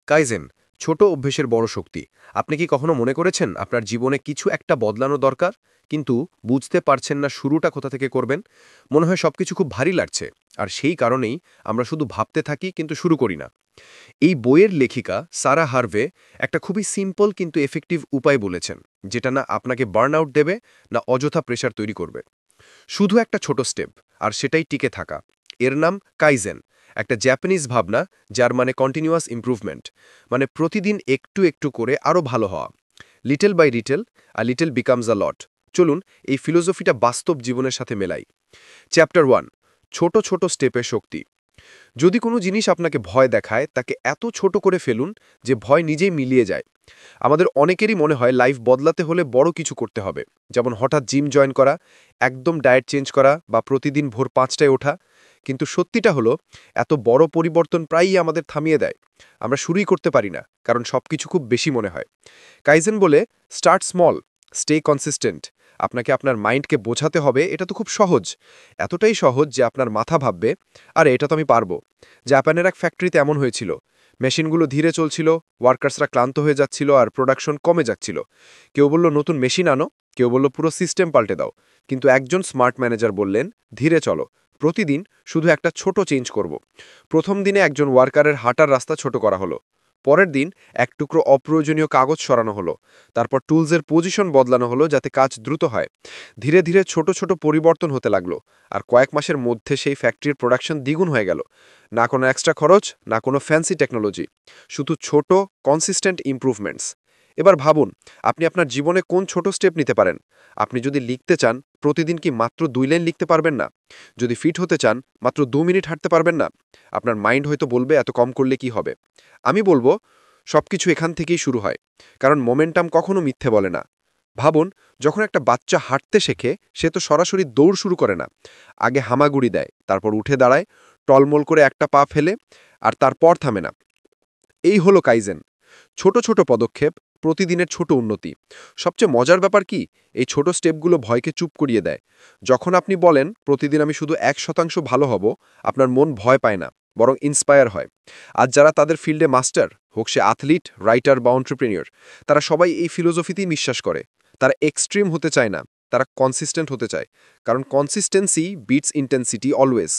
Kaizen, ছোট অভ্যেসের বড় শক্তি। আপনি কি কখনো মনে করেছেন আপনার জীবনে কিছু একটা বদলানো দরকার, কিন্তু বুঝতে পারছেন না শুরুটা কোথা থেকে করবেন? মনে হয় সবকিছু খুব ভারী লাগছে, আর সেই কারণেই আমরা শুধু ভাবতে থাকি কিন্তু শুরু করি না। এই বইয়ের লেখিকা সারা হার্ভে একটা খুবই সিম্পল কিন্তু এফেক্টিভ উপায় বলেছেন, যেটা না আপনাকে বার্ন আউট দেবে, না অযথা প্রেশার তৈরি করবে। শুধু একটা ছোট স্টেপ, আর সেটাই টিকে থাকা। এর নাম কাইজেন, একটা জাপানিজ ভাবনা, যার মানে কন্টিনিউয়াস ইমপ্রুভমেন্ট, মানে প্রতিদিন একটু একটু করে আরও ভালো হওয়া। লিটল বাই লিটল, আর লিটল বিকামস আ লট। চলুন এই ফিলোসফিটা বাস্তব জীবনের সাথে মেলাই। চ্যাপ্টার 1, ছোট ছোট স্টেপের শক্তি। যদি কোনো জিনিস আপনাকে ভয় দেখায়, তাকে এত ছোট করে ফেলুন যে ভয় নিজেই মিলিয়ে যায়। আমাদের অনেকেরই মনে হয় লাইফ বদলাতে হলে বড় কিছু করতে হবে, যেমন হঠাৎ জিম জয়েন করা, একদম ডায়েট চেঞ্জ করা, বা প্রতিদিন ভোর 5টায় ওঠা। কিন্তু সত্যিটা হলো, এত বড় পরিবর্তন প্রায়ই আমাদের থামিয়ে দেয়। আমরা শুরুই করতে পারি না, কারণ সবকিছু খুব বেশি মনে হয়। কাইজেন বলে, স্টার্ট স্মল, স্টে কনসিস্টেন্ট। আপনাকে আপনার মাইন্ডকে বোঝাতে হবে এটা তো খুব সহজ, এতটাই সহজ যে আপনার মাথা ভাববে, আরে এটা তো আমি পারবো। জাপানের এক ফ্যাক্টরিতে এমন হয়েছিল। মেশিনগুলো ধীরে চলছিল, ওয়ার্কার্সরা ক্লান্ত হয়ে যাচ্ছিল, আর প্রোডাকশন কমে যাচ্ছিল। কেউ বলল নতুন মেশিন আনো, কেউ বলল পুরো সিস্টেম পাল্টে দাও। কিন্তু একজন স্মার্ট ম্যানেজার বললেন, ধীরে চলো, প্রতিদিন শুধু একটা ছোট চেঞ্জ করব। প্রথম দিনে একজন ওয়ার্কারের হাঁটার রাস্তা ছোট করা হলো। পরের দিন এক টুকরো অপ্রয়োজনীয় কাগজ সরানো হলো। তারপর টুলসের পজিশন বদলানো হলো যাতে কাজ দ্রুত হয়। ধীরে ধীরে ছোট ছোট পরিবর্তন হতে লাগলো, আর কয়েক মাসের মধ্যে সেই ফ্যাক্টরির প্রোডাকশন দ্বিগুণ হয়ে গেল। না কোনো এক্সট্রা খরচ, না কোনো ফ্যান্সি টেকনোলজি, শুধু ছোট কনসিস্টেন্ট ইমপ্রুভমেন্টস। এবার ভাবুন, আপনি আপনার জীবনে কোন ছোট স্টেপ নিতে পারেন। আপনি যদি লিখতে চান, প্রতিদিন কি মাত্র 2 লাইন লিখতে পারবেন না? যদি ফিট হতে চান, মাত্র 2 মিনিট হাঁটতে পারবেন না? আপনার মাইন্ড হয়তো বলবে এত কম করলে কি হবে। আমি বলবো, সবকিছু এখান থেকেই শুরু হয়, কারণ মোমেন্টাম কখনো মিথ্যে বলে না। ভাবুন, যখন একটা বাচ্চা হাঁটতে শেখে, সে তো সরাসরি দৌড় শুরু করে না। আগে হামাগুড়ি দেয়, তারপর উঠে দাঁড়ায়, টলমল করে একটা পা ফেলে, আর তারপর থামে না। এই হলো কাইজেন, ছোট ছোট পদক্ষেপ, প্রতিদিনের ছোট উন্নতি। সবচেয়ে মজার ব্যাপার কি, এই ছোট স্টেপগুলো ভয়কে চুপ করিয়ে দেয়। যখন আপনি বলেন প্রতিদিন আমি শুধু 1% ভালো হব, আপনার মন ভয় পায় না, বরং ইন্সপায়ার হয়। আর যারা তাদের ফিল্ডে মাস্টার, হোক সে অ্যাথলিট, রাইটার বা এন্টারপ্রেনিয়র, তারা সবাই এই ফিলোসফিতেই বিশ্বাস করে। তারা এক্সট্রিম হতে চায় না, তারা কনসিস্টেন্ট হতে চায়। কারণ কনসিস্টেন্সি বিটস ইন্টেন্সিটি অলওয়েজ।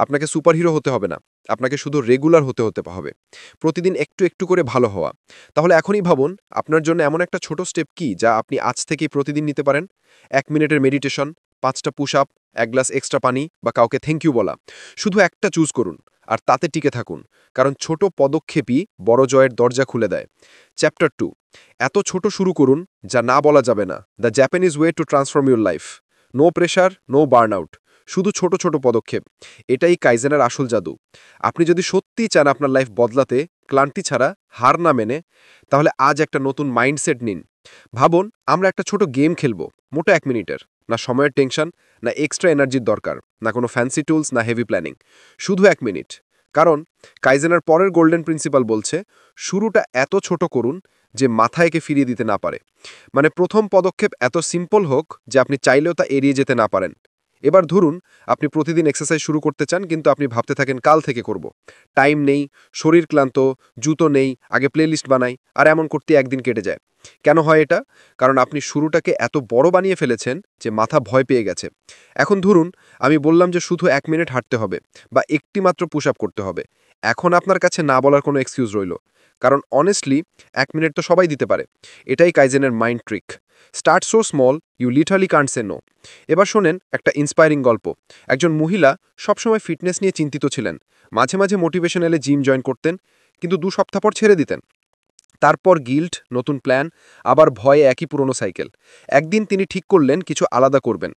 আপনাকে সুপারহিরো হতে হবে না, আপনাকে শুধু রেগুলার হতে হতে হবে। প্রতিদিন একটু একটু করে ভালো হওয়া। তাহলে এখনই ভাবুন, আপনার জন্য এমন একটা ছোট স্টেপ কি যা আপনি আজ থেকেই প্রতিদিন নিতে পারেন? 1 মিনিটের মেডিটেশন, 5টা পুশ আপ, 1 গ্লাস এক্সট্রা পানি, বা কাউকে থ্যাংক ইউ বলা। শুধু একটা চুজ করুন, আর তাতে টিকে থাকুন, কারণ ছোট পদক্ষেপই বড় জয়ের দরজা খুলে দেয়। চ্যাপ্টার 2, এত ছোট শুরু করুন যা না বলা যাবে না, the Japanese way to transform your life. No pressure, no burn out, শুধু ছোট ছোট পদক্ষেপ। এটাই কাইজেনের আসল জাদু। আপনি যদি সত্যিই চান আপনার লাইফ বদলাতে, ক্লান্তি ছাড়া, হার না মেনে, তাহলে আজ একটা নতুন মাইন্ডসেট নিন। ভাবুন, আমরা একটা ছোট গেম খেলবো, মোটো 1 মিনিটের। না সময়ের টেনশন, না এক্সট্রা এনার্জির দরকার, না কোনো ফ্যান্সি টুলস, না হেভি প্ল্যানিং। শুধু 1 মিনিট। কারণ কাইজেনের পরের গোল্ডেন প্রিন্সিপাল বলছে, শুরুটা এত ছোট করুন যে মাথা একে ফিরিয়ে দিতে না পারে। মানে প্রথম পদক্ষেপ এত সিম্পল হোক যে আপনি চাইলেও তা এড়িয়ে যেতে না পারেন। এবার ধরুন, আপনি প্রতিদিন এক্সারসাইজ শুরু করতে চান, কিন্তু আপনি ভাবতে থাকেন কাল থেকে করব। টাইম নেই, শরীর ক্লান্ত, জুতো নেই, আগে প্লেলিস্ট বানাই, আর এমন করতে একদিন কেটে যায়। কেন হয় এটা? কারণ আপনি শুরুটাকে এত বড় বানিয়ে ফেলেছেন যে মাথা ভয় পেয়ে গেছে। এখন ধরুন, আমি বললাম যে শুধু 1 মিনিট হাঁটতে হবে, বা একটি মাত্র পুশ আপ করতে হবে। এখন আপনার কাছে না বলার কোনো এক্সকিউজ রইল, কারণ অনেস্টলি 1 মিনিট তো সবাই দিতে পারে। এটাই কাইজেনের mind trick. Start so small, you literally can't say no. এবার শোনেন একটা ইন্সপায়ারিং গল্প। একজন মহিলা সবসময় ফিটনেস নিয়ে চিন্তিত ছিলেন। মাঝে মাঝে মোটিভেশন এলে জিম জয়েন করতেন, কিন্তু 2 সপ্তাহ পর ছেড়ে দিতেন। তারপর গিল্ট, নতুন প্ল্যান, আবার ভয়ে একই পুরনো সাইকেল। একদিন তিনি ঠিক করলেন কিছু আলাদা করবেন।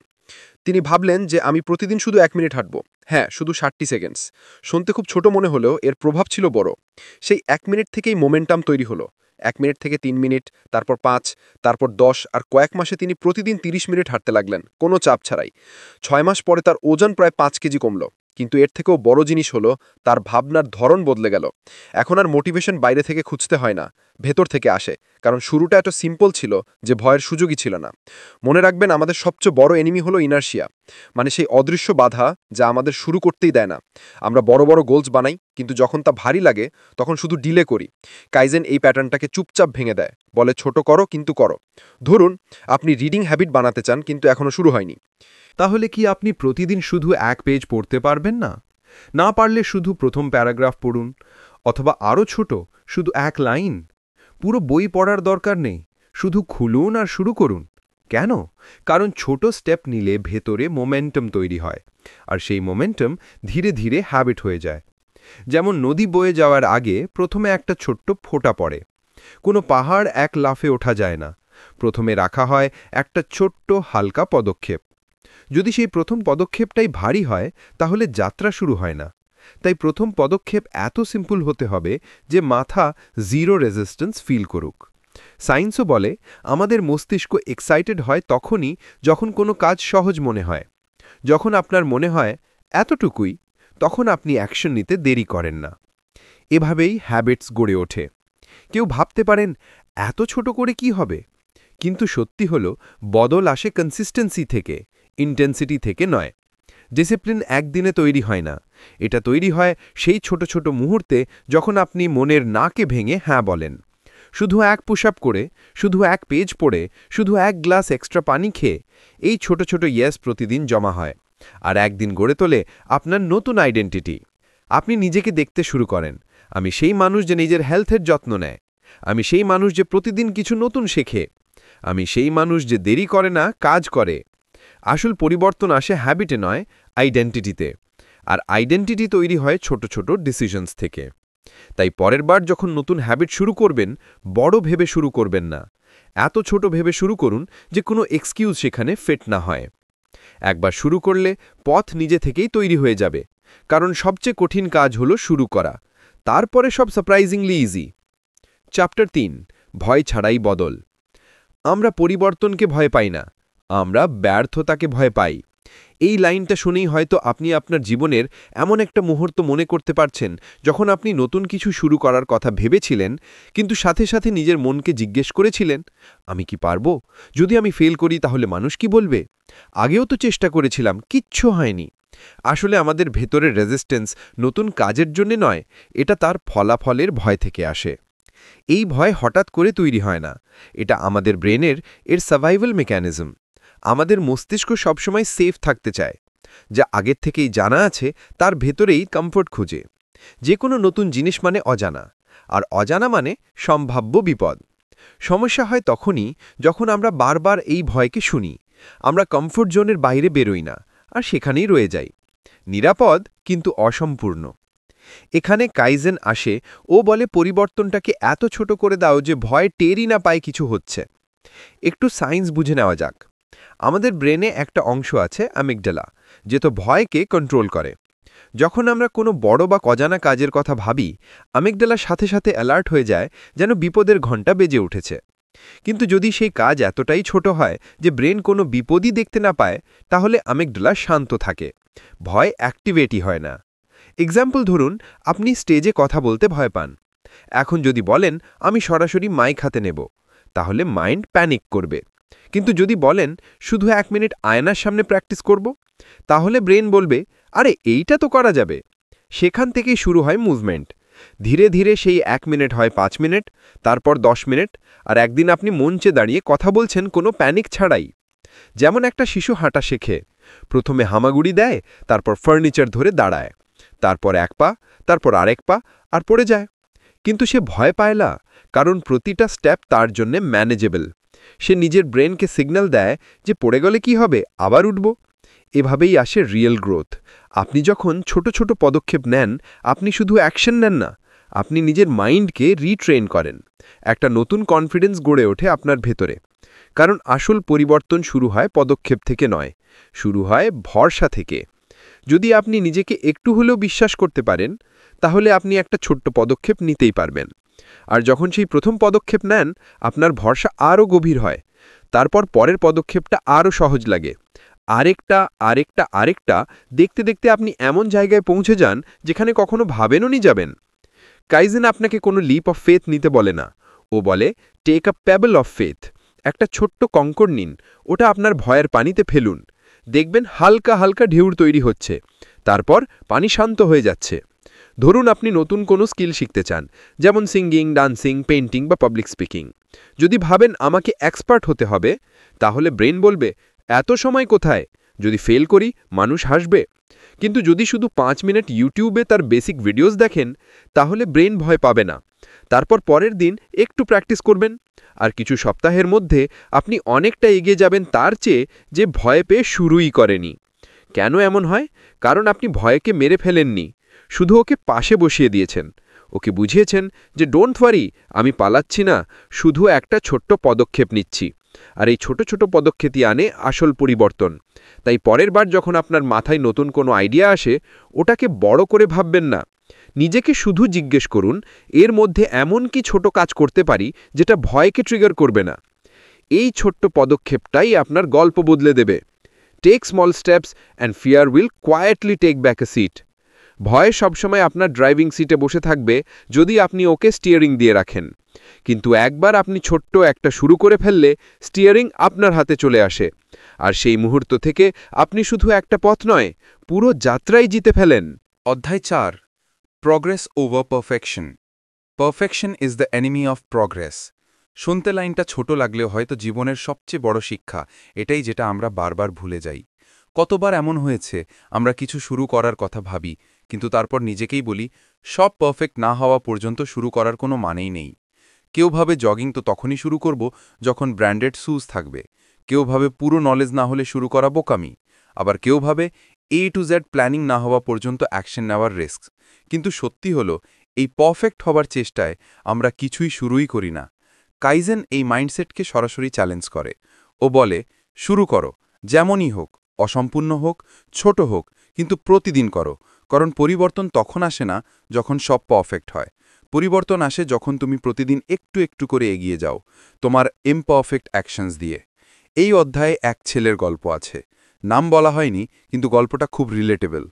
তিনি ভাবলেন যে আমি প্রতিদিন শুধু 1 মিনিট হাঁটব। হ্যাঁ, শুধু 60 সেকেন্ডস। শুনতে খুব ছোট মনে হলেও এর প্রভাব ছিল বড়। সেই 1 মিনিট থেকেই মোমেন্টাম তৈরি হলো। 1 মিনিট থেকে 3 মিনিট, তারপর 5, তারপর 10, আর কয়েক মাসে তিনি প্রতিদিন 30 মিনিট হাঁটতে লাগলেন, কোনো চাপ ছাড়াই। 6 মাস পরে তার ওজন প্রায় 5 কেজি কমল। কিন্তু এর থেকেও বড় জিনিস হলো তার ভাবনার ধরন বদলে গেল। এখন আর মোটিভেশন বাইরে থেকে খুঁজতে হয় না, ভেতর থেকে আসে। কারণ শুরুটা এত সিম্পল ছিল যে ভয়ের সুযোগই ছিল না। মনে রাখবেন, আমাদের সবচেয়ে বড় এনিমি হলো ইনার্শিয়া, মানে সেই অদৃশ্য বাধা যা আমাদের শুরু করতেই দেয় না। আমরা বড় বড় গোলস বানাই, কিন্তু যখন তা ভারী লাগে তখন শুধু ডিলে করি। কাইজেন এই প্যাটার্নটাকে চুপচাপ ভেঙে দেয়, বলে ছোট করো কিন্তু করো। ধরুন আপনি রিডিং হ্যাবিট বানাতে চান, কিন্তু এখনো শুরু হয়নি। তাহলে কি আপনি প্রতিদিন শুধু এক পেজ পড়তে পারবেন না? না পারলে শুধু প্রথম প্যারাগ্রাফ পড়ুন, অথবা আরও ছোট, শুধু এক লাইন। পুরো বই পড়ার দরকার নেই, শুধু খুলুন আর শুরু করুন। কেন? কারণ ছোট স্টেপ নিলে ভেতরে মোমেন্টাম তৈরি হয়, আর সেই মোমেন্টাম ধীরে ধীরে হ্যাবিট হয়ে যায়। যেমন নদী বয়ে যাওয়ার আগে প্রথমে একটা ছোট্ট ফোঁটা পড়ে। কোনো পাহাড় এক লাফে ওঠা যায় না, প্রথমে রাখা হয় একটা ছোট্ট হালকা পদক্ষেপ। যদি সেই প্রথম পদক্ষেপটাই ভারী হয়, তাহলে যাত্রা শুরু হয় না। তাই প্রথম পদক্ষেপ এত সিম্পল হতে হবে যে মাথা জিরো রেজিস্ট্যান্স ফিল করুক। সায়েন্সও বলে, আমাদের মস্তিষ্ক এক্সাইটেড হয় তখনই যখন কোনো কাজ সহজ মনে হয়। যখন আপনার মনে হয় এতটুকুই, তখন আপনি অ্যাকশন নিতে দেরি করেন না। এভাবেই হ্যাবিটস গড়ে ওঠে। কেউ ভাবতে পারেন, এত ছোট করে কি হবে? কিন্তু সত্যি হলো, বদল আসে কনসিস্টেন্সি থেকে, ইন্টেন্সিটি থেকে নয়। ডিসিপ্লিন একদিনে তৈরি হয় না, এটা তৈরি হয় সেই ছোট ছোট মুহূর্তে, যখন আপনি মনের নাকে ভেঙে হ্যাঁ বলেন। শুধু এক পুশ আপ করে, শুধু এক পেজ পড়ে, শুধু এক গ্লাস এক্সট্রা পানি খেয়ে, এই ছোট ছোট ইয়েস প্রতিদিন জমা হয়, আর একদিন গড়ে তোলে আপনার নতুন আইডেন্টিটি। আপনি নিজেকে দেখতে শুরু করেন, আমি সেই মানুষ যে নিজের হেলথের যত্ন নেয়, আমি সেই মানুষ যে প্রতিদিন কিছু নতুন শেখে, আমি সেই মানুষ যে দেরি করে না, কাজ করে। আসল পরিবর্তন আসে হ্যাবিটে নয়, আইডেন্টিটিতে। আর আইডেন্টিটি তৈরি হয় ছোট ছোট ডিসিশনস থেকে। তাই পরের বার যখন নতুন হ্যাবিট শুরু করবেন, বড় ভেবে শুরু করবেন না। এত ছোট ভেবে শুরু করুন যে কোনো এক্সকিউজ সেখানে ফিট না হয়। একবার শুরু করলে পথ নিজে থেকেই তৈরি হয়ে যাবে। কারণ সবচেয়ে কঠিন কাজ হলো শুরু করা, তারপরে সব সারপ্রাইজিংলি ইজি। চ্যাপ্টার ৩, ভয় ছাড়াই বদল। আমরা পরিবর্তনকে ভয় পাই না, আমরা ব্যর্থতাকে ভয় পাই। এই লাইনটা শুনেই হয়তো আপনি আপনার জীবনের এমন একটা মুহূর্ত মনে করতে পারছেন, যখন আপনি নতুন কিছু শুরু করার কথা ভেবেছিলেন, কিন্তু সাথে সাথে নিজের মনকে জিজ্ঞেস করেছিলেন, আমি কি পারবো? যদি আমি ফেল করি তাহলে মানুষ কি বলবে? আগেও তো চেষ্টা করেছিলাম, কিচ্ছু হয়নি। আসলে আমাদের ভেতরের রেজিস্ট্যান্স নতুন কাজের জন্য নয়, এটা তার ফলাফলের ভয় থেকে আসে। এই ভয় হঠাৎ করে তৈরি হয় না, এটা আমাদের ব্রেনের সার্ভাইভাল মেকানিজম। আমাদের মস্তিষ্ক সবসময় সেফ থাকতে চায়। যা আগের থেকেই জানা আছে তার ভেতরেই কমফোর্ট খুঁজে। যে কোনো নতুন জিনিস মানে অজানা, আর অজানা মানে সম্ভাব্য বিপদ। সমস্যা হয় তখনই যখন আমরা বারবার এই ভয়কে শুনি, আমরা কমফোর্ট জোনের বাইরে বেরোই না, আর সেখানেই রয়ে যাই, নিরাপদ কিন্তু অসম্পূর্ণ। এখানে কাইজেন আসে, ও বলে পরিবর্তনটাকে এত ছোট করে দাও যে ভয় টেরই না পায় কিছু হচ্ছে। একটু সায়েন্স বুঝে নেওয়া যাক। আমাদের ব্রেনে একটা অংশ আছে অ্যামিগডালা, যে তো ভয়কে কন্ট্রোল করে। যখন আমরা কোনো বড় বা অজানা কাজের কথা ভাবি, অ্যামিগডালার সাথে সাথে অ্যালার্ট হয়ে যায়, যেন বিপদের ঘণ্টা বেজে উঠেছে। কিন্তু যদি সেই কাজ এতটাই ছোট হয় যে ব্রেন কোনো বিপদই দেখতে না পায়, তাহলে অ্যামিগডালা শান্ত থাকে, ভয় অ্যাক্টিভেটই হয় না। এক্সাম্পল ধরুন, আপনি স্টেজে কথা বলতে ভয় পান। এখন যদি বলেন, আমি সরাসরি মাইক হাতে নেব, তাহলে মাইন্ড প্যানিক করবে। কিন্তু যদি বলেন, শুধু 1 মিনিট আয়নার সামনে প্র্যাকটিস করব, তাহলে ব্রেন বলবে, আরে এইটা তো করা যাবে। সেখান থেকেই শুরু হয় মুভমেন্ট। ধীরে ধীরে সেই 1 মিনিট হয় 5 মিনিট, তারপর 10 মিনিট, আর একদিন আপনি মঞ্চে দাঁড়িয়ে কথা বলছেন কোনো প্যানিক ছাড়াই। যেমন একটা শিশু হাঁটা শেখে, প্রথমে হামাগুড়ি দেয়, তারপর ফার্নিচার ধরে দাঁড়ায়, তারপর 1 পা, তারপর আরেক পা, আর পড়ে যায়। কিন্তু সে ভয় পায় না, কারণ প্রতিটা স্টেপ তার জন্য ম্যানেজেবল। সে নিজের ব্রেনকে সিগন্যাল দেয় যে পড়ে গেলে কি হবে, আবার উঠব। এভাবেই আসে রিয়েল গ্রোথ। আপনি যখন ছোট ছোট পদক্ষেপ নেন, আপনি শুধু অ্যাকশন নেন না, আপনি নিজের মাইন্ডকে রিট্রেন করেন। একটা নতুন কনফিডেন্স গড়ে ওঠে আপনার ভেতরে। কারণ আসল পরিবর্তন শুরু হয় পদক্ষেপ থেকে নয়, শুরু হয় ভরসা থেকে। যদি আপনি নিজেকে একটু হলেও বিশ্বাস করতে পারেন, তাহলে আপনি একটা ছোট্ট পদক্ষেপ নিতেই পারবেন। আর যখন সেই প্রথম পদক্ষেপ নেন, আপনার ভরসা আরও গভীর হয়। তারপর পরের পদক্ষেপটা আরও সহজ লাগে, আরেকটা আরেকটা আরেকটা দেখতে দেখতে আপনি এমন জায়গায় পৌঁছে যান যেখানে কখনো ভাবেনও যাবেন। কাইজেন আপনাকে কোনো লিপ অফ ফেথ নিতে বলে না। ও বলে take a pebble of faith. একটা ছোট্ট কঙ্কর নিন, ওটা আপনার ভয়ের পানিতে ফেলুন। দেখবেন হালকা হালকা ঢেউর তৈরি হচ্ছে, তারপর পানি শান্ত হয়ে যাচ্ছে। ধরুন আপনি নতুন কোনো স্কিল শিখতে চান, যেমন সিঙ্গিং, ডান্সিং, পেইন্টিং বা পাবলিক স্পিকিং। যদি ভাবেন আমাকে এক্সপার্ট হতে হবে, তাহলে ব্রেন বলবে এত সময় কোথায়, যদি ফেল করি মানুষ হাসবে। কিন্তু যদি শুধু 5 মিনিট ইউটিউবে তার বেসিক ভিডিওস দেখেন, তাহলে ব্রেন ভয় পাবে না। তারপর পরের দিন একটু প্র্যাকটিস করবেন, আর কিছু সপ্তাহের মধ্যে আপনি অনেকটা এগিয়ে যাবেন তার চেয়ে যে ভয় পেয়ে শুরুই করেনি। কেন এমন হয়? কারণ আপনি ভয়কে মেরে ফেলেননি, শুধু ওকে পাশে বসিয়ে দিয়েছেন। ওকে বুঝিয়েছেন যে ডোন্ট ওয়ারি, আমি পালাচ্ছি না, শুধু একটা ছোট্ট পদক্ষেপ নিচ্ছি। আর এই ছোট ছোট পদক্ষেপই আনে আসল পরিবর্তন। তাই পরের বার যখন আপনার মাথায় নতুন কোনো আইডিয়া আসে, ওটাকে বড় করে ভাববেন না। নিজেকে শুধু জিজ্ঞেস করুন, এর মধ্যে এমন কি ছোট কাজ করতে পারি যেটা ভয়কে ট্রিগার করবে না। এই ছোট্ট পদক্ষেপটাই আপনার গল্প বদলে দেবে। Take small steps and fear will quietly take back a seat. ভয় সবসময় আপনার ড্রাইভিং সিটে বসে থাকবে যদি আপনি ওকে স্টিয়ারিং দিয়ে রাখেন। কিন্তু একবার আপনি ছোট্ট একটা শুরু করে ফেললে স্টিয়ারিং আপনার হাতে চলে আসে। আর সেই মুহূর্ত থেকে আপনি শুধু একটা পথ নয়, পুরো যাত্রাই জিতে ফেলেন। অধ্যায় 4, progress over perfection. Perfection is the enemy of progress. শুনতে লাইনটা ছোট লাগলেও হয়তো জীবনের সবচেয়ে বড় শিক্ষা এটাই, যেটা আমরা বারবার ভুলে যাই। কতবার এমন হয়েছে আমরা কিছু শুরু করার কথা ভাবি, কিন্তু তারপর নিজেকেই বলি সব পারফেক্ট না হওয়া পর্যন্ত শুরু করার কোনো মানেই নেই। কেউ ভাবে জগিং তো তখনই শুরু করব যখন ব্র্যান্ডেড শুজ থাকবে, কেউ ভাবে পুরো নলেজ না হলে শুরু করা বোকামি, আবার কেউ ভাবে A to Z প্ল্যানিং না হওয়া পর্যন্ত অ্যাকশন নেওয়ার রিস্ক। কিন্তু সত্যি হলো এই পারফেক্ট হবার চেষ্টায় আমরা কিছুই শুরুই করি না। কাইজেন এই মাইন্ডসেটকে সরাসরি চ্যালেঞ্জ করে। ও বলে শুরু করো, যেমনই হোক, অসম্পূর্ণ হোক, ছোট হোক, কিন্তু প্রতিদিন করো। কারণ পরিবর্তন তখন আসে না যখন সব পারফেক্ট হয়। পরিবর্তন আসে যখন তুমি প্রতিদিন একটু একটু করে এগিয়ে যাও, তোমার ইমপারফেক্ট অ্যাকশনস দিয়ে। এই অধ্যায়ে এক ছেলের গল্প আছে। নাম বলা হয়নি, কিন্তু গল্পটা খুব রিলেটেবল।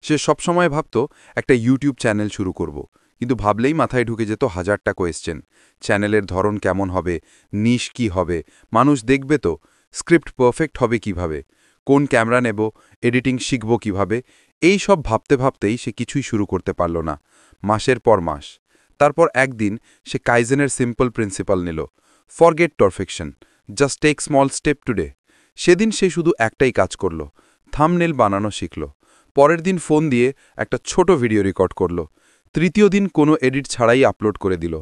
সে সবসময় ভাবত একটা ইউটিউব চ্যানেল শুরু করব, কিন্তু ভাবলেই মাথায় ঢুকে যেত হাজারটা কোয়েশ্চেন। চ্যানেলের ধরন কেমন হবে, নিশ কি হবে, মানুষ দেখবে তো, স্ক্রিপ্ট পারফেক্ট হবে কিভাবে, কোন ক্যামেরা নেব, এডিটিং শিখব কিভাবে। এই সব ভাবতে ভাবতেই সে কিছুই শুরু করতে পারল না, মাসের পর মাস। তারপর একদিন সে কাইজেনের সিম্পল প্রিন্সিপাল নিল, forget perfection, just take small step today. সেদিন সে শুধু একটাই কাজ করল, থাম্বনেল বানানো শিখল। পরের দিন ফোন দিয়ে একটা ছোট ভিডিও রেকর্ড করল। তৃতীয় দিন কোনো এডিট ছাড়াই আপলোড করে দিল।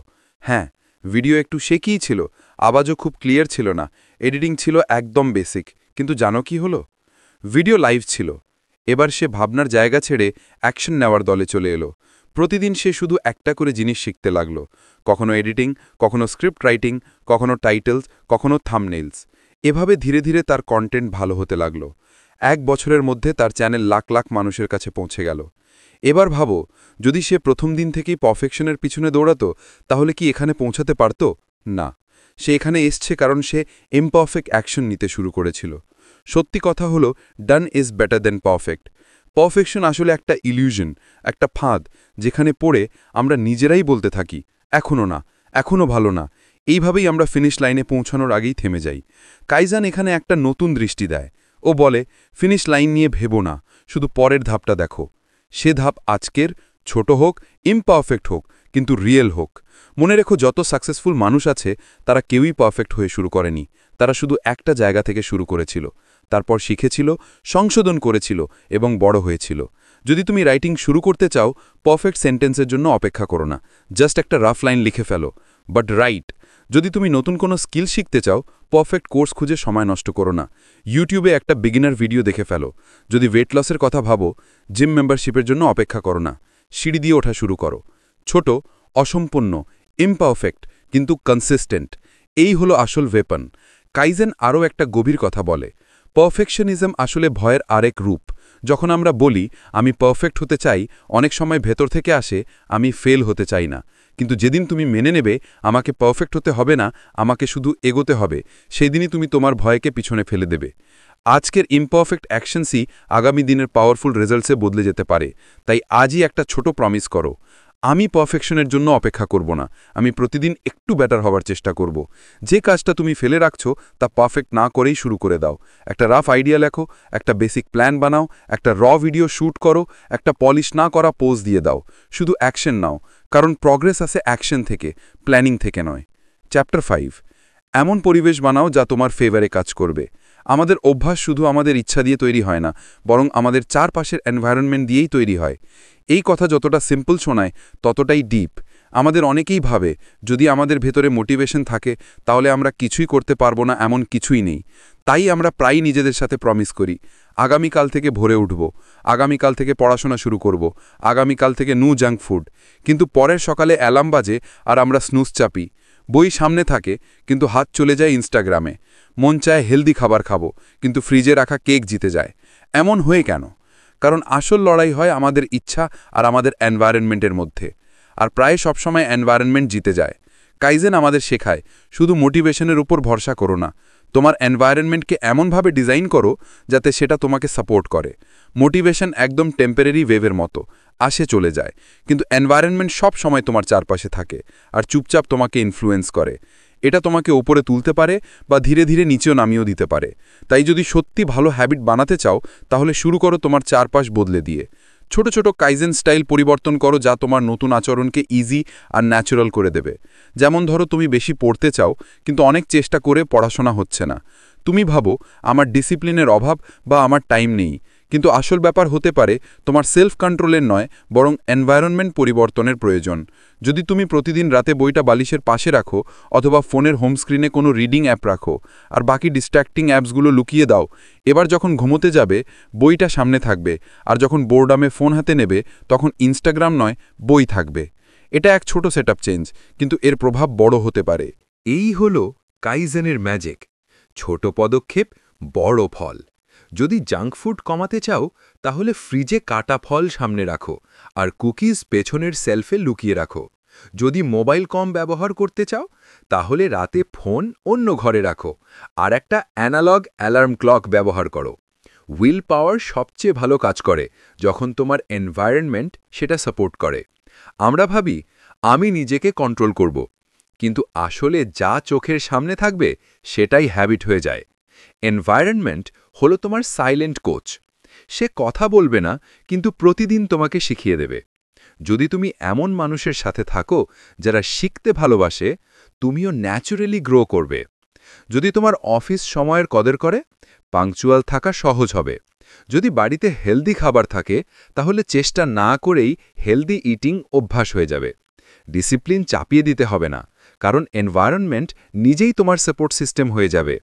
হ্যাঁ, ভিডিও একটু শেকিই ছিল, আওয়াজও খুব ক্লিয়ার ছিল না, এডিটিং ছিল একদম বেসিক। কিন্তু জানো কি হলো? ভিডিও লাইভ ছিল। এবার সে ভাবনার জায়গা ছেড়ে অ্যাকশন নেওয়ার দলে চলে এলো। প্রতিদিন সে শুধু একটা করে জিনিস শিখতে লাগল, কখনো এডিটিং, কখনো স্ক্রিপ্ট রাইটিং, কখনো টাইটেলস, কখনো থাম্বনেইলস। এভাবে ধীরে ধীরে তার কন্টেন্ট ভালো হতে লাগল। 1 বছরের মধ্যে তার চ্যানেল লাখ লাখ মানুষের কাছে পৌঁছে গেল। এবার ভাবো, যদি সে প্রথম দিন থেকেই পারফেকশনের পিছনে দৌড়াতো, তাহলে কি এখানে পৌঁছাতে পারত? না। সে এখানে এসছে কারণ সে ইমপারফেক্ট অ্যাকশন নিতে শুরু করেছিল। সত্যি কথা হলো, done is better then perfect. Perfection আসলে একটা ইলিউশন, একটা ফাঁদ, যেখানে পড়ে আমরা নিজেরাই বলতে থাকি এখনও না, এখনও ভালো না। এইভাবেই আমরা ফিনিশ লাইনে পৌঁছানোর আগেই থেমে যাই। কাইজান এখানে একটা নতুন দৃষ্টি দেয়। ও বলে ফিনিশ লাইন নিয়ে ভেবো না, শুধু পরের ধাপটা দেখো। সে ধাপ আজকের, ছোট হোক, ইমপারফেক্ট হোক, কিন্তু রিয়েল হোক। মনে রেখো, যত সাকসেসফুল মানুষ আছে তারা কেউই পারফেক্ট হয়ে শুরু করেনি। তারা শুধু একটা জায়গা থেকে শুরু করেছিল, তারপর শিখেছিল, সংশোধন করেছিল এবং বড় হয়েছিল। যদি তুমি রাইটিং শুরু করতে চাও, পারফেক্ট সেন্টেন্সের জন্য অপেক্ষা করো না, জাস্ট একটা রাফ লাইন লিখে ফেলো, বাট রাইট। যদি তুমি নতুন কোনো স্কিল শিখতে চাও, পারফেক্ট কোর্স খুঁজে সময় নষ্ট করো না, ইউটিউবে একটা বিগিনার ভিডিও দেখে ফেলো। যদি ওয়েট লসের কথা ভাবো, জিম মেম্বারশিপের জন্য অপেক্ষা করো না, সিঁড়ি দিয়ে ওঠা শুরু করো। ছোট, অসম্পূর্ণ, ইমপারফেক্ট, কিন্তু কনসিস্টেন্ট, এই হলো আসল ওয়েপন। কাইজেন আরও একটা গভীর কথা বলে, পারফেকশনিজম আসলে ভয়ের আরেক রূপ। যখন আমরা বলি আমি পারফেক্ট হতে চাই, অনেক সময় ভেতর থেকে আসে আমি ফেল হতে চাই না। কিন্তু যেদিন তুমি মেনে নেবে আমাকে পারফেক্ট হতে হবে না, আমাকে শুধু এগোতে হবে, সেই দিনই তুমি তোমার ভয়কে পিছনে ফেলে দেবে। আজকের ইমপারফেক্ট অ্যাকশনসই আগামী দিনের পাওয়ারফুল রেজাল্টসে বদলে যেতে পারে। তাই আজই একটা ছোট প্রমিস করো, আমি পারফেকশনের জন্য অপেক্ষা করব না, আমি প্রতিদিন একটু বেটার হওয়ার চেষ্টা করব। যে কাজটা তুমি ফেলে রাখছো তা পারফেক্ট না করেই শুরু করে দাও। একটা রাফ আইডিয়া লেখো, একটা বেসিক প্ল্যান বানাও, একটা ভিডিও শ্যুট করো, একটা পলিশ না করা পোজ দিয়ে দাও। শুধু অ্যাকশন নাও, কারণ প্রগ্রেস আসে অ্যাকশন থেকে, প্ল্যানিং থেকে নয়। চ্যাপ্টার 5, এমন পরিবেশ বানাও যা তোমার ফেভারে কাজ করবে। আমাদের অভ্যাস শুধু আমাদের ইচ্ছা দিয়ে তৈরি হয় না, বরং আমাদের চারপাশের এনভায়রনমেন্ট দিয়েই তৈরি হয়। এই কথা যতটা সিম্পল শোনায় ততটাই ডিপ। আমাদের অনেকেই ভাবে যদি আমাদের ভেতরে মোটিভেশন থাকে তাহলে আমরা কিছুই করতে পারবো না, এমন কিছুই নেই। তাই আমরা প্রায়ই নিজেদের সাথে প্রমিস করি, আগামীকাল থেকে ভোরে উঠব, আগামীকাল থেকে পড়াশোনা শুরু করব, আগামীকাল থেকে নো জাঙ্ক ফুড। কিন্তু পরের সকালে অ্যালার্ম বাজে আর আমরা স্নুজ চাপি। বই সামনে থাকে কিন্তু হাত চলে যায় ইনস্টাগ্রামে। মন চায় হেলদি খাবার খাবো, কিন্তু ফ্রিজে রাখা কেক জিতে যায়। এমন হয়ে কেন? কারণ আসল লড়াই হয় আমাদের ইচ্ছা আর আমাদের এনভায়রনমেন্টের মধ্যে, আর প্রায় সবসময় এনভায়রনমেন্ট জিতে যায়। কাইজেন আমাদের শেখায় শুধু মোটিভেশনের উপর ভরসা করো না, তোমার এনভায়রনমেন্টকে এমনভাবে ডিজাইন করো যাতে সেটা তোমাকে সাপোর্ট করে। মোটিভেশন একদম টেম্পোরারি ওয়েভের মতো, আসে চলে যায়, কিন্তু এনভায়রনমেন্ট সব সময় তোমার চারপাশে থাকে আর চুপচাপ তোমাকে ইনফ্লুয়েন্স করে। এটা তোমাকে ওপরে তুলতে পারে বা ধীরে ধীরে নিচেও নামিয়েও দিতে পারে। তাই যদি সত্যি ভালো হ্যাবিট বানাতে চাও তাহলে শুরু করো তোমার চারপাশ বদলে দিয়ে। ছোট ছোট কাইজেন স্টাইল পরিবর্তন করো যা তোমার নতুন আচরণকে ইজি আর ন্যাচারাল করে দেবে। যেমন ধরো তুমি বেশি পড়তে চাও কিন্তু অনেক চেষ্টা করে পড়াশোনা হচ্ছে না। তুমি ভাবো আমার ডিসিপ্লিনের অভাব বা আমার টাইম নেই, কিন্তু আসল ব্যাপার হতে পারে তোমার সেলফ কন্ট্রোলের নয়, বরং এনভায়রনমেন্ট পরিবর্তনের প্রয়োজন। যদি তুমি প্রতিদিন রাতে বইটা বালিশের পাশে রাখো অথবা ফোনের হোম স্ক্রিনে কোনো রিডিং অ্যাপ রাখো আর বাকি ডিস্ট্র্যাক্টিং অ্যাপসগুলো লুকিয়ে দাও, এবার যখন ঘুমোতে যাবে বইটা সামনে থাকবে, আর যখন বোর্ডামে ফোন হাতে নেবে তখন ইনস্টাগ্রাম নয় বই থাকবে। এটা এক ছোট সেটআপ চেঞ্জ, কিন্তু এর প্রভাব বড় হতে পারে। এই হল কাইজেনের ম্যাজিক, ছোট পদক্ষেপ বড় ফল। যদি জাঙ্ক ফুড কমাতে চাও তাহলে ফ্রিজে কাটা ফল সামনে রাখো আর কুকিজ পেছনের সেলফে লুকিয়ে রাখো। যদি মোবাইল কম ব্যবহার করতে চাও তাহলে রাতে ফোন অন্য ঘরে রাখো আর একটা অ্যানালগ অ্যালার্ম ক্লক ব্যবহার করো। উইল পাওয়ার সবচেয়ে ভালো কাজ করে যখন তোমার এনভায়রনমেন্ট সেটা সাপোর্ট করে। আমরা ভাবি আমি নিজেকে কন্ট্রোল করব, কিন্তু আসলে যা চোখের সামনে থাকবে সেটাই হ্যাবিট হয়ে যায়। এনভায়রনমেন্ট হলো তোমার সাইলেন্ট কোচ। সে কথা বলবে না, কিন্তু প্রতিদিন তোমাকে শিখিয়ে দেবে। যদি তুমি এমন মানুষের সাথে থাকো যারা শিখতে ভালোবাসে, তুমিও ন্যাচারালি গ্রো করবে। যদি তোমার অফিস সময়ের কদর করে, পাংচুয়াল থাকা সহজ হবে। যদি বাড়িতে হেলদি খাবার থাকে তাহলে চেষ্টা না করেই হেলদি ইটিং অভ্যাস হয়ে যাবে। ডিসিপ্লিন চাপিয়ে দিতে হবে না, কারণ এনভায়রনমেন্ট নিজেই তোমার সাপোর্ট সিস্টেম হয়ে যাবে।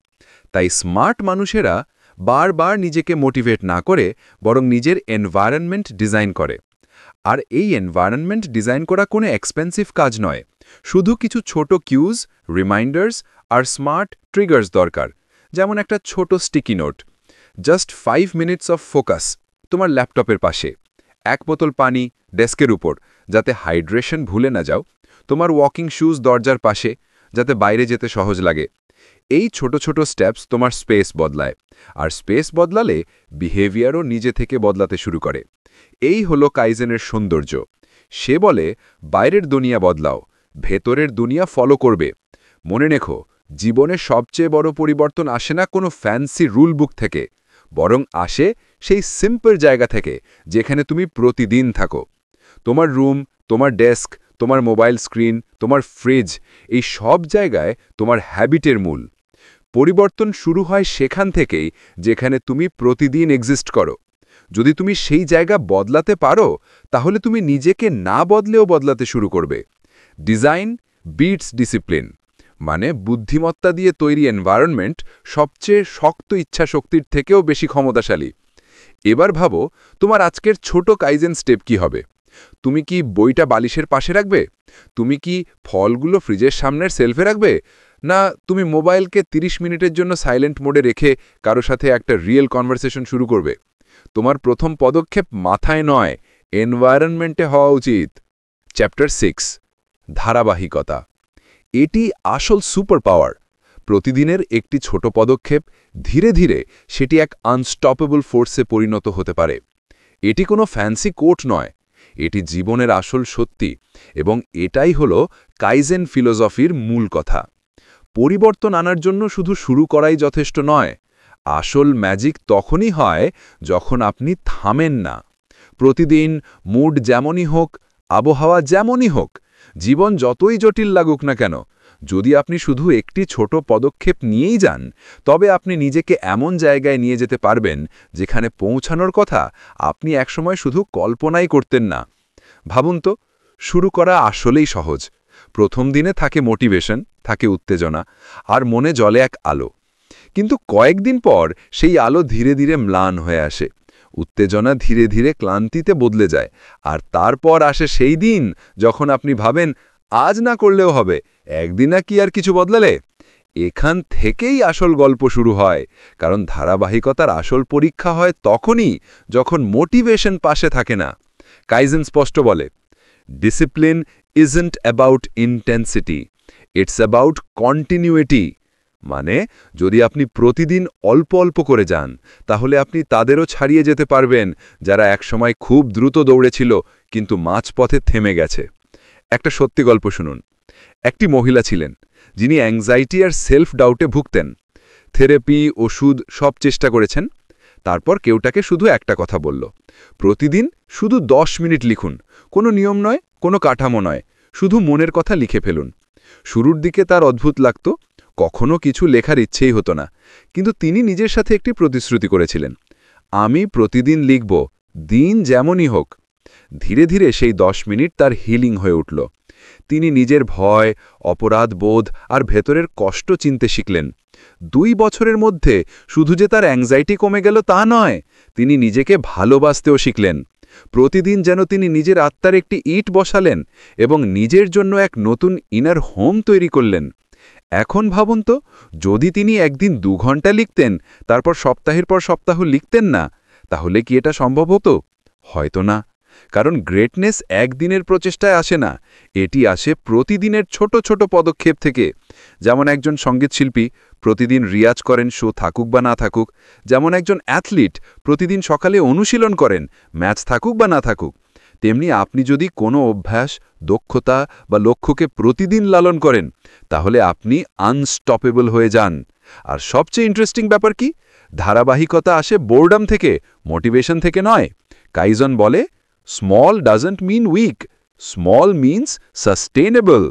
তাই স্মার্ট মানুষেরা বারবার নিজেকে মোটিভেট না করে বরং নিজের এনভায়রনমেন্ট ডিজাইন করে। আর এই এনভায়রনমেন্ট ডিজাইন করা কোনো এক্সপেন্সিভ কাজ নয়, শুধু কিছু ছোট কিউজ, রিমাইন্ডার্স আর স্মার্ট ট্রিগার্স দরকার। যেমন একটা ছোট sticky note, just 5 minutes of focus তোমার ল্যাপটপের পাশে, এক বোতল পানি ডেস্কের উপর যাতে হাইড্রেশন ভুলে না যাও, তোমার ওয়াকিং শুজ দরজার পাশে যাতে বাইরে যেতে সহজ লাগে। এই ছোট ছোট স্টেপস তোমার স্পেস বদলায়, আর স্পেস বদলালে বিহেভিয়ারও নিজে থেকে বদলাতে শুরু করে। এই হলো কাইজেনের সৌন্দর্য। সে বলে বাইরের দুনিয়া বদলাও, ভেতরের দুনিয়া ফলো করবে। মনে রেখো, জীবনে সবচেয়ে বড় পরিবর্তন আসে না কোনো ফ্যান্সি রুল বুক থেকে, বরং আসে সেই সিম্পল জায়গা থেকে যেখানে তুমি প্রতিদিন থাকো। তোমার রুম, তোমার ডেস্ক, তোমার মোবাইল স্ক্রিন, তোমার ফ্রিজ, এই সব জায়গায় তোমার হ্যাবিটের মূল। পরিবর্তন শুরু হয় সেখান থেকেই যেখানে তুমি প্রতিদিন এক্সিস্ট করো। যদি তুমি সেই জায়গা বদলাতে পারো তাহলে তুমি নিজেকে না বদলেও বদলাতে শুরু করবে। ডিজাইন বিটস ডিসিপ্লিন, মানে বুদ্ধিমত্তা দিয়ে তৈরি এনভায়রনমেন্ট সবচেয়ে শক্ত ইচ্ছা শক্তির থেকেও বেশি ক্ষমতাশালী। এবার ভাবো তোমার আজকের ছোট কাইজেন স্টেপ কি হবে। তুমি কি বইটা বালিশের পাশে রাখবে? তুমি কি ফলগুলো ফ্রিজের সামনের সেলফে রাখবে? না তুমি মোবাইলকে 30 মিনিটের জন্য সাইলেন্ট মোডে রেখে কারো সাথে একটা রিয়েল কনভারসেশন শুরু করবে? তোমার প্রথম পদক্ষেপ মাথায় নয়, এনভায়রনমেন্টে হওয়া উচিত। চ্যাপ্টার 6, ধারাবাহিকতা। এটি আসল সুপার পাওয়ার। প্রতিদিনের একটি ছোট পদক্ষেপ ধীরে ধীরে সেটি এক আনস্টপেবল ফোর্সে পরিণত হতে পারে। এটি কোনো ফ্যান্সি কোট নয়, এটি জীবনের আসল সত্যি, এবং এটাই হল কাইজেন ফিলোসফির মূল কথা। পরিবর্তন আনার জন্য শুধু শুরু করাই যথেষ্ট নয়, আসল ম্যাজিক তখনই হয় যখন আপনি থামেন না। প্রতিদিন মুড যেমনই হোক, আবহাওয়া যেমনই হোক, জীবন যতই জটিল লাগুক না কেন, যদি আপনি শুধু একটি ছোট পদক্ষেপ নিয়েই যান, তবে আপনি নিজেকে এমন জায়গায় নিয়ে যেতে পারবেন যেখানে পৌঁছানোর কথা আপনি একসময় শুধু কল্পনাই করতেন না। ভাবুন তো, শুরু করা আসলেই সহজ। প্রথম দিনে থাকে মোটিভেশন, থাকে উত্তেজনা, আর মনে জ্বলে এক আলো। কিন্তু কয়েকদিন পর সেই আলো ধীরে ধীরে ম্লান হয়ে আসে, উত্তেজনা ধীরে ধীরে ক্লান্তিতে বদলে যায়, আর তারপর আসে সেই দিন যখন আপনি ভাবেন আজ না করলেও হবে, একদিন কি আর কিছু বদলালে। এখান থেকেই আসল গল্প শুরু হয়, কারণ ধারাবাহিকতার আসল পরীক্ষা হয় তখনই যখন মোটিভেশন পাশে থাকে না। কাইজেন স্পষ্ট বলে, discipline isn't about intensity, it's about continuity. মানে যদি আপনি প্রতিদিন অল্প অল্প করে যান, তাহলে আপনি তাদেরও ছাড়িয়ে যেতে পারবেন যারা একসময় খুব দ্রুত দৌড়েছিল কিন্তু মাঝপথে থেমে গেছে। একটা সত্যি গল্প শুনুন। একটি মহিলা ছিলেন যিনি অ্যাংজাইটি আর সেলফ ডাউটে ভুগতেন। থেরাপি, ওষুধ সব চেষ্টা করেছেন। তারপর কেউ তাকে শুধু একটা কথা বলল, প্রতিদিন শুধু 10 মিনিট লিখুন, কোনো নিয়ম নয়, কোনো কাঠামো নয়, শুধু মনের কথা লিখে ফেলুন। শুরুর দিকে তার অদ্ভুত লাগত, কখনো কিছু লেখার ইচ্ছেই হতো না, কিন্তু তিনি নিজের সাথে একটি প্রতিশ্রুতি করেছিলেন, আমি প্রতিদিন লিখব, দিন যেমনই হোক। ধীরে ধীরে সেই 10 মিনিট তার হিলিং হয়ে উঠল। তিনি নিজের ভয়, অপরাধ বোধ আর ভেতরের কষ্ট চিনতে শিখলেন। 2 বছরের মধ্যে শুধু যে তার অ্যাংজাইটি কমে গেল তা নয়, তিনি নিজেকে ভালোবাসতেও শিখলেন। প্রতিদিন যেন তিনি নিজের আত্মার একটি ইট বসালেন এবং নিজের জন্য এক নতুন ইনার হোম তৈরি করলেন। এখন ভাবুন তো, যদি তিনি একদিন 2 ঘন্টা লিখতেন, তারপর সপ্তাহের পর সপ্তাহ লিখতেন না, তাহলে কি এটা সম্ভব হতো? হয়তো না। কারণ গ্রেটনেস একদিনের প্রচেষ্টায় আসে না, এটি আসে প্রতিদিনের ছোট ছোট পদক্ষেপ থেকে। যেমন একজন সঙ্গীতশিল্পী প্রতিদিন রিয়াজ করেন, শো থাকুক বা না থাকুক। যেমন একজন অ্যাথলিট প্রতিদিন সকালে অনুশীলন করেন, ম্যাচ থাকুক বা না থাকুক। তেমনি আপনি যদি কোনো অভ্যাস, দক্ষতা বা লক্ষ্যকে প্রতিদিন লালন করেন, তাহলে আপনি আনস্টপেবল হয়ে যান। আর সবচেয়ে ইন্টারেস্টিং ব্যাপার কি, ধারাবাহিকতা আসে বোর্ডাম থেকে, মোটিভেশন থেকে নয়। কাইজন বলে, small doesn't mean weak, small means sustainable.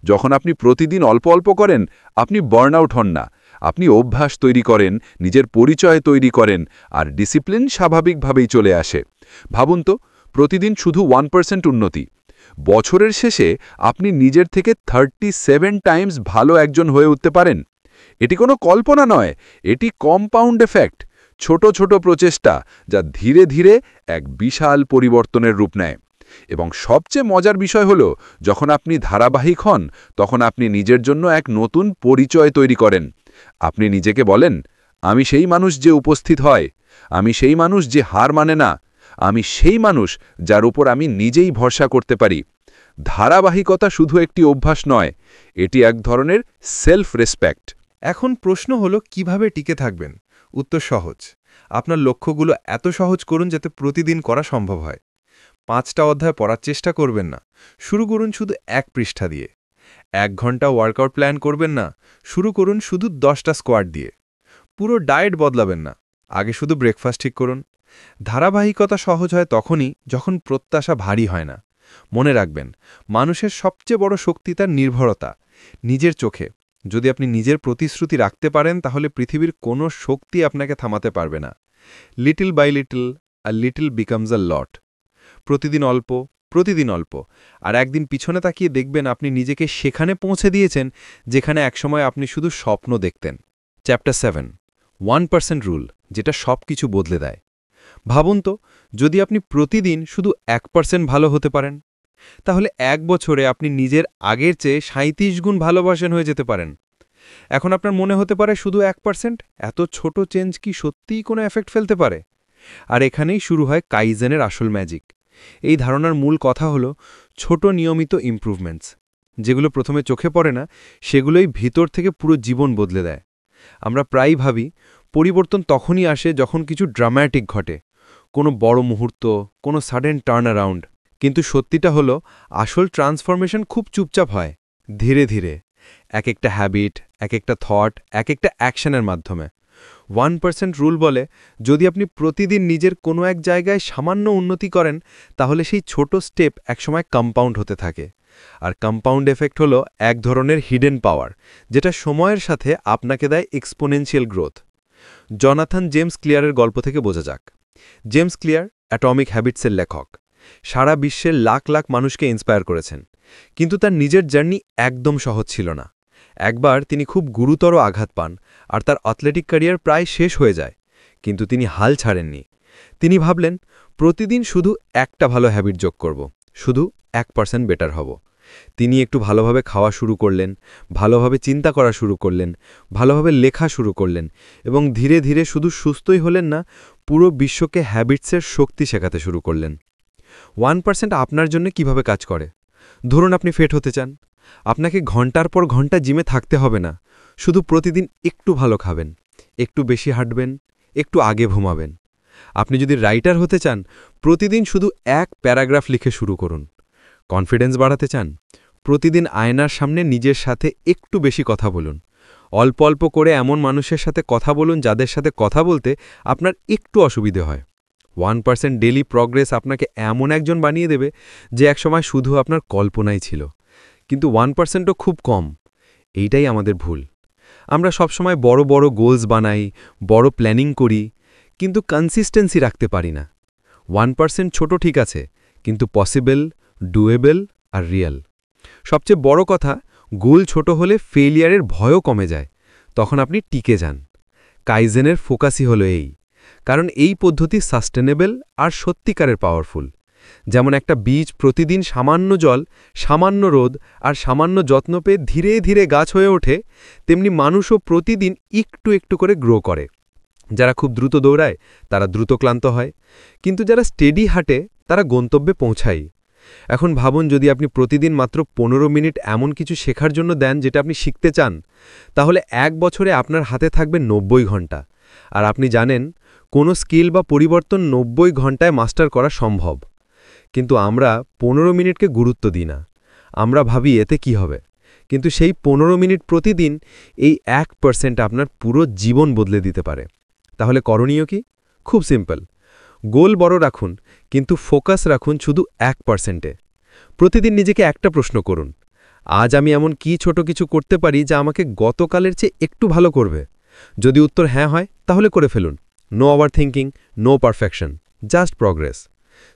যখন আপনি প্রতিদিন অল্প অল্প করেন, আপনি বার্ন আউট হন না, আপনি অভ্যাস তৈরি করেন, নিজের পরিচয় তৈরি করেন, আর ডিসিপ্লিন স্বাভাবিকভাবেই চলে আসে। ভাবুন তো, প্রতিদিন শুধু 1% উন্নতি, বছরের শেষে আপনি নিজের থেকে 37 টাইমস ভালো একজন হয়ে উঠতে পারেন। এটি কোনো কল্পনা নয়, এটি কম্পাউন্ড এফেক্ট, ছোট ছোট প্রচেষ্টা যা ধীরে ধীরে এক বিশাল পরিবর্তনের রূপ নেয়। এবং সবচেয়ে মজার বিষয় হল, যখন আপনি ধারাবাহিক হন, তখন আপনি নিজের জন্য এক নতুন পরিচয় তৈরি করেন। আপনি নিজেকে বলেন, আমি সেই মানুষ যে উপস্থিত হয়, আমি সেই মানুষ যে হার মানে না, আমি সেই মানুষ যার উপর আমি নিজেই ভরসা করতে পারি। ধারাবাহিকতা শুধু একটি অভ্যাস নয়, এটি এক ধরনের সেলফ রেসপেক্ট। এখন প্রশ্ন হলো, কিভাবে টিকে থাকবেন? উত্তর সহজ। আপনার লক্ষ্যগুলো এত সহজ করুন যাতে প্রতিদিন করা সম্ভব হয়। 5টা অধ্যায় পড়ার চেষ্টা করবেন না, শুরু করুন শুধু 1 পৃষ্ঠা দিয়ে। 1 ঘন্টা ওয়ার্কআউট প্ল্যান করবেন না, শুরু করুন শুধু 10টা স্কোয়াট দিয়ে। পুরো ডায়েট বদলাবেন না, আগে শুধু ব্রেকফাস্ট ঠিক করুন। ধারাবাহিকতা সহজ হয় তখনই যখন প্রত্যাশা ভারী হয় না। মনে রাখবেন, মানুষের সবচেয়ে বড় শক্তি তার নির্ভরতা, নিজের চোখে। যদি আপনি নিজের প্রতিশ্রুতি রাখতে পারেন, তাহলে পৃথিবীর কোনো শক্তি আপনাকে থামাতে পারবে না। Little by little, a little becomes a lot. প্রতিদিন অল্প, প্রতিদিন অল্প, আর একদিন পিছনে তাকিয়ে দেখবেন আপনি নিজেকে সেখানে পৌঁছে দিয়েছেন যেখানে একসময় আপনি শুধু স্বপ্ন দেখতেন। চ্যাপ্টার 7, 1% রুল, যেটা সব কিছু বদলে দেয়। ভাবুন তো, যদি আপনি প্রতিদিন শুধু 1% ভালো হতে পারেন, তাহলে 1 বছরে আপনি নিজের আগের চেয়ে 37 গুণ ভালোবাসেন হয়ে যেতে পারেন। এখন আপনার মনে হতে পারে, শুধু 1%, এত ছোট চেঞ্জ কি সত্যিই কোনো এফেক্ট ফেলতে পারে? আর এখানেই শুরু হয় কাইজেনের আসল ম্যাজিক। এই ধারণার মূল কথা হল ছোট নিয়মিত ইমপ্রুভমেন্টস। যেগুলো প্রথমে চোখে পড়ে না, সেগুলোই ভিতর থেকে পুরো জীবন বদলে দেয়। আমরা প্রায়ই ভাবি পরিবর্তন তখনই আসে যখন কিছু ড্রামাটিক ঘটে, কোনো বড় মুহূর্ত, কোনো সাডেন টার্ন অ্যারাউন্ড। কিন্তু সত্যিটা হলো, আসল ট্রান্সফরমেশন খুব চুপচাপ হয়, ধীরে ধীরে, এক একটা হ্যাবিট, এক একটা থট, এক একটা অ্যাকশনের মাধ্যমে। 1% রুল বলে, যদি আপনি প্রতিদিন নিজের কোনো এক জায়গায় সামান্য উন্নতি করেন, তাহলে সেই ছোট স্টেপ একসময় কম্পাউন্ড হতে থাকে। আর কম্পাউন্ড এফেক্ট হলো এক ধরনের হিডেন পাওয়ার, যেটা সময়ের সাথে আপনাকে দেয় এক্সপোনেনশিয়াল গ্রোথ। জনাথন জেমস ক্লিয়ারের গল্প থেকে বোঝা যাক। জেমস ক্লিয়ার অ্যাটমিক হ্যাবিটসের লেখক, সারা বিশ্বের লাখ লাখ মানুষকে ইন্সপায়ার করেছেন। কিন্তু তার নিজের জার্নি একদম সহজ ছিল না। একবার তিনি খুব গুরুতর আঘাত পান, আর তার অ্যাথলেটিক ক্যারিয়ার প্রায় শেষ হয়ে যায়। কিন্তু তিনি হাল ছাড়েননি। তিনি ভাবলেন, প্রতিদিন শুধু একটা ভালো হ্যাবিট যোগ করব, শুধু 1% বেটার হব। তিনি একটু ভালোভাবে খাওয়া শুরু করলেন, ভালোভাবে চিন্তা করা শুরু করলেন, ভালোভাবে লেখা শুরু করলেন, এবং ধীরে ধীরে শুধু সুস্থই হলেন না, পুরো বিশ্বকে হ্যাবিটসের শক্তি শেখাতে শুরু করলেন। 1% আপনার জন্য কিভাবে কাজ করে? ধরুন আপনি ফিট হতে চান। আপনাকে ঘন্টার পর ঘন্টা জিমে থাকতে হবে না, শুধু প্রতিদিন একটু ভালো খাবেন, একটু বেশি হাঁটবেন, একটু আগে ঘুমাবেন। আপনি যদি রাইটার হতে চান, প্রতিদিন শুধু এক প্যারাগ্রাফ লিখে শুরু করুন। কনফিডেন্স বাড়াতে চান, প্রতিদিন আয়নার সামনে নিজের সাথে একটু বেশি কথা বলুন। অল্প অল্প করে এমন মানুষের সাথে কথা বলুন যাদের সাথে কথা বলতে আপনার একটু অসুবিধে হয়। 1% ডেইলি প্রগ্রেস আপনাকে এমন একজন বানিয়ে দেবে যে একসময় শুধু আপনার কল্পনাই ছিল। কিন্তু 1%ও খুব কম। এইটাই আমাদের ভুল। আমরা সবসময় বড় বড় গোলস বানাই, বড় প্ল্যানিং করি, কিন্তু কনসিস্টেন্সি রাখতে পারি না। 1% ছোট ঠিক আছে, কিন্তু পসিবল, ডুয়েবল আর রিয়েল। সবচেয়ে বড় কথা, গোল ছোট হলে ফেলিয়ারের ভয়ও কমে যায়, তখন আপনি টিকে যান। কাইজেনের ফোকাসই হলো এই, কারণ এই পদ্ধতি সাস্টেনেবল আর সত্যিকারের পাওয়ারফুল। যেমন একটা বীজ প্রতিদিন সামান্য জল, সামান্য রোদ আর সামান্য যত্ন পেয়ে ধীরে ধীরে গাছ হয়ে ওঠে, তেমনি মানুষও প্রতিদিন একটু একটু করে গ্রো করে। যারা খুব দ্রুত দৌড়ায় তারা দ্রুত ক্লান্ত হয়, কিন্তু যারা স্টেডি হাঁটে তারা গন্তব্যে পৌঁছায়। এখন ভাবুন, যদি আপনি প্রতিদিন মাত্র 15 মিনিট এমন কিছু শেখার জন্য দেন যেটা আপনি শিখতে চান, তাহলে 1 বছরে আপনার হাতে থাকবে 90 ঘন্টা। আর আপনি জানেন, কোনো স্কিল বা পরিবর্তন 90 ঘন্টায় মাস্টার করা সম্ভব। কিন্তু আমরা 15 মিনিটকে গুরুত্ব দিই না। আমরা ভাবি এতে কি হবে, কিন্তু সেই 15 মিনিট প্রতিদিন, এই 1% আপনার পুরো জীবন বদলে দিতে পারে। তাহলে করণীয় কি? খুব সিম্পল। গোল বড় রাখুন, কিন্তু ফোকাস রাখুন শুধু 1%-এ। প্রতিদিন নিজেকে একটা প্রশ্ন করুন, আজ আমি এমন কি ছোট কিছু করতে পারি যা আমাকে গতকালের চেয়ে একটু ভালো করবে? যদি উত্তর হ্যাঁ হয়, তাহলে করে ফেলুন। No over thinking, no perfection, just progress.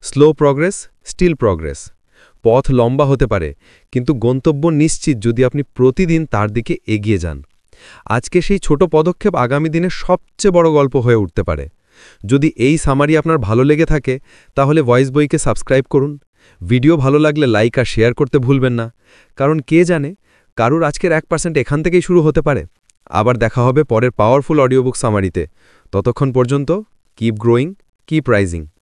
Slow progress, still progress. পথ লম্বা হতে পারে, কিন্তু গন্তব্য নিশ্চিত যদি আপনি প্রতিদিন তার দিকে এগিয়ে যান। আজকে সেই ছোট পদক্ষেপ আগামী দিনে সবচেয়ে বড় গল্প হয়ে উঠতে পারে। যদি এই সামারি আপনার ভালো লেগে থাকে, তাহলে ভয়েস বইকে সাবস্ক্রাইব করুন। ভিডিও ভালো লাগলে লাইক আর শেয়ার করতে ভুলবেন না, কারণ কে জানে, কারুর আজকের 1% এখান থেকেই শুরু হতে পারে। আবার দেখা হবে পরের পাওয়ারফুল অডিও বুক সামারিতে। ততক্ষণ পর্যন্ত কিপ গ্রোয়িং, কিপ রাইজিং।